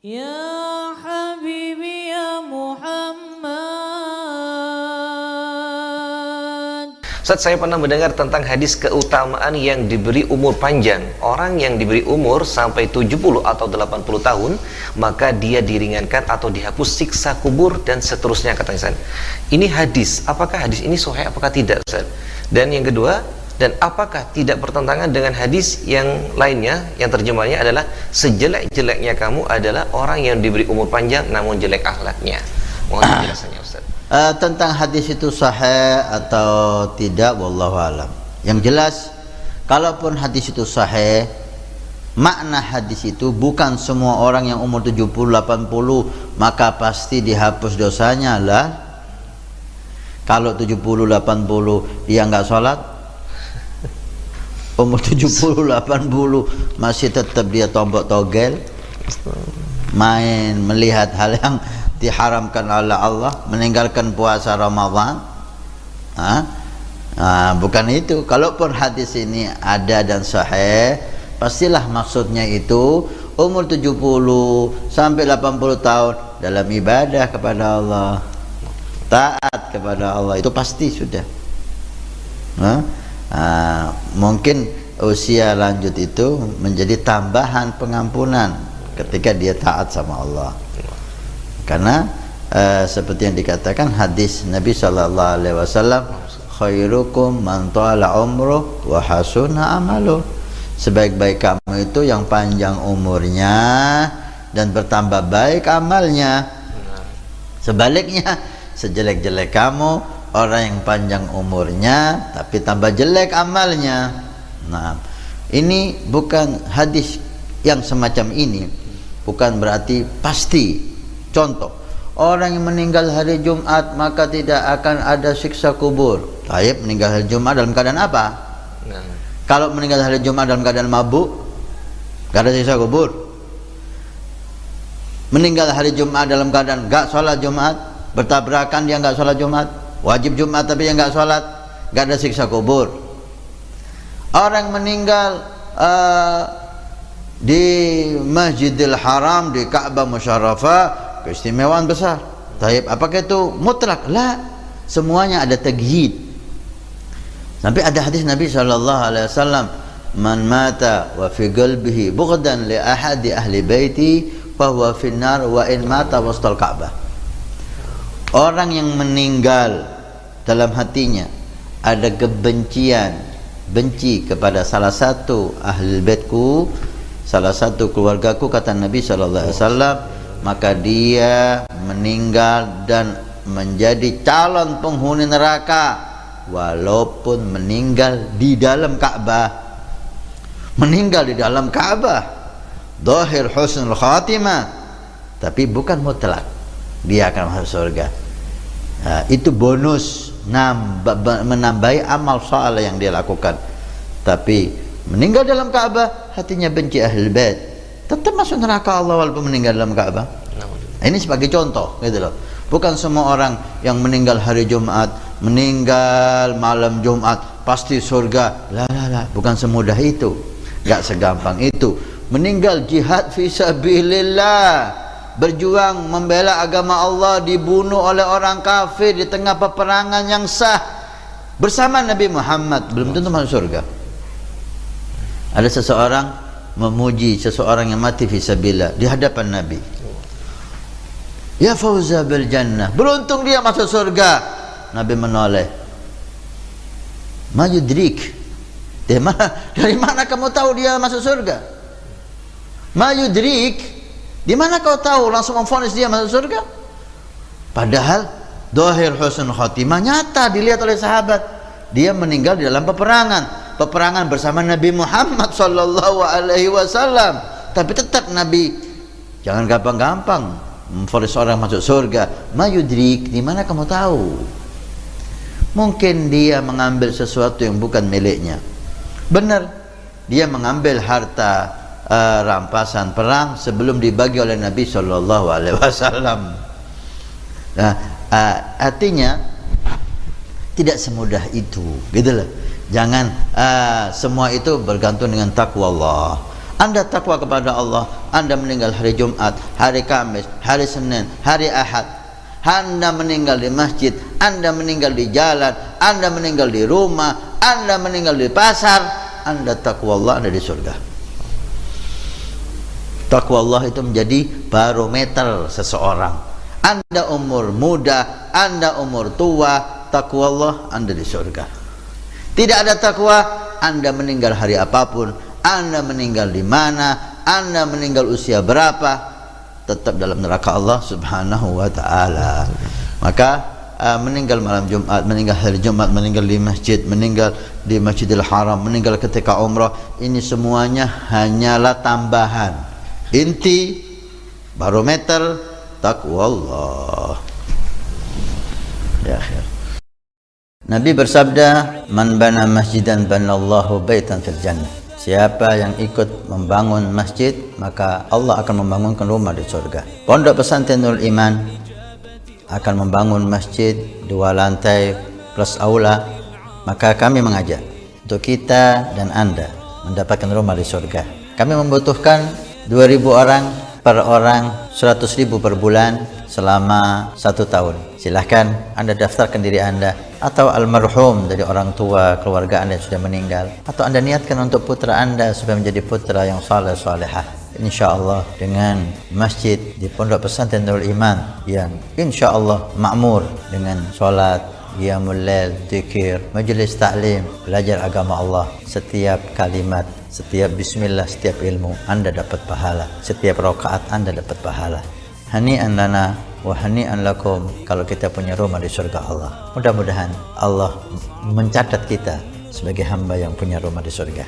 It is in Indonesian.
Ya Habibi ya Muhammad. Ustaz, saya pernah mendengar tentang hadis keutamaan yang diberi umur panjang. Orang yang diberi umur sampai 70 atau 80 tahun, maka dia diringankan atau dihapus siksa kubur dan seterusnya, katanya Ustaz. Ini hadis, apakah hadis ini sahih apakah tidak, Ustaz? Dan yang kedua, dan apakah tidak bertentangan dengan hadis yang lainnya yang terjemahnya adalah sejelek-jeleknya kamu adalah orang yang diberi umur panjang namun jelek akhlaknya? Mohon penjelasannya, Ustaz. Tentang hadis itu sahih atau tidak, wallahu alam. Yang jelas, kalaupun hadis itu sahih, makna hadis itu bukan semua orang yang umur 70-80 maka pasti dihapus dosanya lah. Kalau 70-80 dia nggak sholat, umur 70-80 masih tetap dia tombok togel, main, melihat hal yang diharamkan oleh Allah, meninggalkan puasa Ramadan. Bukan itu. Kalaupun hadis ini ada dan sahih, pastilah maksudnya itu umur 70 sampai 80 tahun dalam ibadah kepada Allah, taat kepada Allah, itu pasti sudah. Mungkin usia lanjut itu menjadi tambahan pengampunan ketika dia taat sama Allah. Karena seperti yang dikatakan hadis Nabi sallallahu alaihi wasallam, khairukum man tala umruh wa hasuna amaluh. Sebaik-baik kamu itu yang panjang umurnya dan bertambah baik amalnya. Sebaliknya, sejelek-jelek kamu orang yang panjang umurnya tapi tambah jelek amalnya. Nah, ini bukan hadis yang semacam ini, bukan berarti pasti. Contoh, orang yang meninggal hari Jumat maka tidak akan ada siksa kubur. Taib, meninggal hari Jumat dalam keadaan apa? Kalau meninggal hari Jumat dalam keadaan mabuk, gak ada siksa kubur. Meninggal hari Jumat dalam keadaan gak sholat Jumat, bertabrakan dia gak sholat Jumat, wajib Jumat tapi dia gak sholat, gak ada siksa kubur. Orang meninggal di Masjidil Haram, di Ka'bah Musyarrafah, keistimewaan besar. Taib, apakah itu mutlak? La, semuanya ada tagyid. Sampai ada hadis Nabi sallallahu alaihi wasallam, man mata wa fi qalbihi bughdan li ahadi ahli baiti fa huwa finnar wa in mata wastal Ka'bah. Orang yang meninggal dalam hatinya ada kebencian, benci kepada salah satu ahli baitku, salah satu keluargaku, kata Nabi sallallahu alaihi wasallam, maka dia meninggal dan menjadi calon penghuni neraka walaupun meninggal di dalam Ka'bah. Meninggal di dalam Ka'bah, zahir husnul khatimah, tapi bukan mutlak dia akan masuk surga. Itu bonus menambahi amal saleh yang dia lakukan. Tapi meninggal dalam Ka'bah, hatinya benci ahlul bait, tetap masuk neraka Allah walaupun meninggal dalam Ka'bah. Ini sebagai contoh, gitu loh. Bukan semua orang yang meninggal hari Jumat, meninggal malam Jumat pasti surga. La, bukan semudah itu, gak segampang itu. Meninggal jihad fisabilillah, berjuang membela agama Allah, dibunuh oleh orang kafir di tengah peperangan yang sah bersama Nabi Muhammad, belum tentu masuk surga. Ada seseorang memuji seseorang yang mati fisabilillah di hadapan Nabi. Ya fauza bil jannah, beruntung dia masuk surga. Nabi menoleh. Ma yudrik, dari mana kamu tahu dia masuk surga? Ma yudrik, di mana kau tahu langsung memvonis dia masuk surga? Padahal zahir husnul khatimah nyata dilihat oleh sahabat. Dia meninggal di dalam peperangan bersama Nabi Muhammad sallallahu alaihi wasallam. Tapi tetap Nabi jangan gampang-gampang memvonis orang masuk surga. Ma yudrik, di mana kamu tahu? Mungkin dia mengambil sesuatu yang bukan miliknya. Benar, dia mengambil harta rampasan perang sebelum dibagi oleh Nabi sallallahu alaihi wasallam. Nah, artinya tidak semudah itu, gitu loh. Jangan semua itu bergantung dengan takwa Allah. Anda takwa kepada Allah, Anda meninggal hari Jumat, hari Kamis, hari Senin, hari Ahad, Anda meninggal di masjid, Anda meninggal di jalan, Anda meninggal di rumah, Anda meninggal di pasar, Anda takwa Allah, Anda di surga. Takwa Allah itu menjadi barometer seseorang. Anda umur muda, Anda umur tua, takwa Allah, Anda di surga. Tidak ada takwa, Anda meninggal hari apapun, Anda meninggal di mana, Anda meninggal usia berapa, tetap dalam neraka Allah Subhanahu wa taala. Maka meninggal malam Jumat, meninggal hari Jumat, meninggal di masjid, meninggal di Masjidil Haram, meninggal ketika umrah, ini semuanya hanyalah tambahan. Inti barometer takwa Allah. Ya akhir. Nabi bersabda, "Man bana masjidan banallahu baitan fil jannah." Siapa yang ikut membangun masjid, maka Allah akan membangunkan rumah di surga. Pondok Pesantren Nurul Iman akan membangun masjid 2 lantai plus aula. Maka kami mengajak untuk kita dan Anda mendapatkan rumah di surga. Kami membutuhkan 2.000 orang, per orang 100.000 per bulan selama 1 tahun. Silahkan Anda daftarkan diri Anda atau almarhum dari orang tua keluarga Anda yang sudah meninggal, atau Anda niatkan untuk putra Anda supaya menjadi putra yang saleh salehah. Insyaallah dengan masjid di Pondok Pesantren Nurul Iman yang insyaallah makmur dengan solat, qiyamul lail, zikir, majelis taklim, belajar agama Allah, setiap kalimat, setiap bismillah, setiap ilmu Anda dapat pahala, setiap rakaat Anda dapat pahala. Hani'an lana wa hani'an lakum kalau kita punya rumah di surga Allah. Mudah-mudahan Allah mencatat kita sebagai hamba yang punya rumah di surga.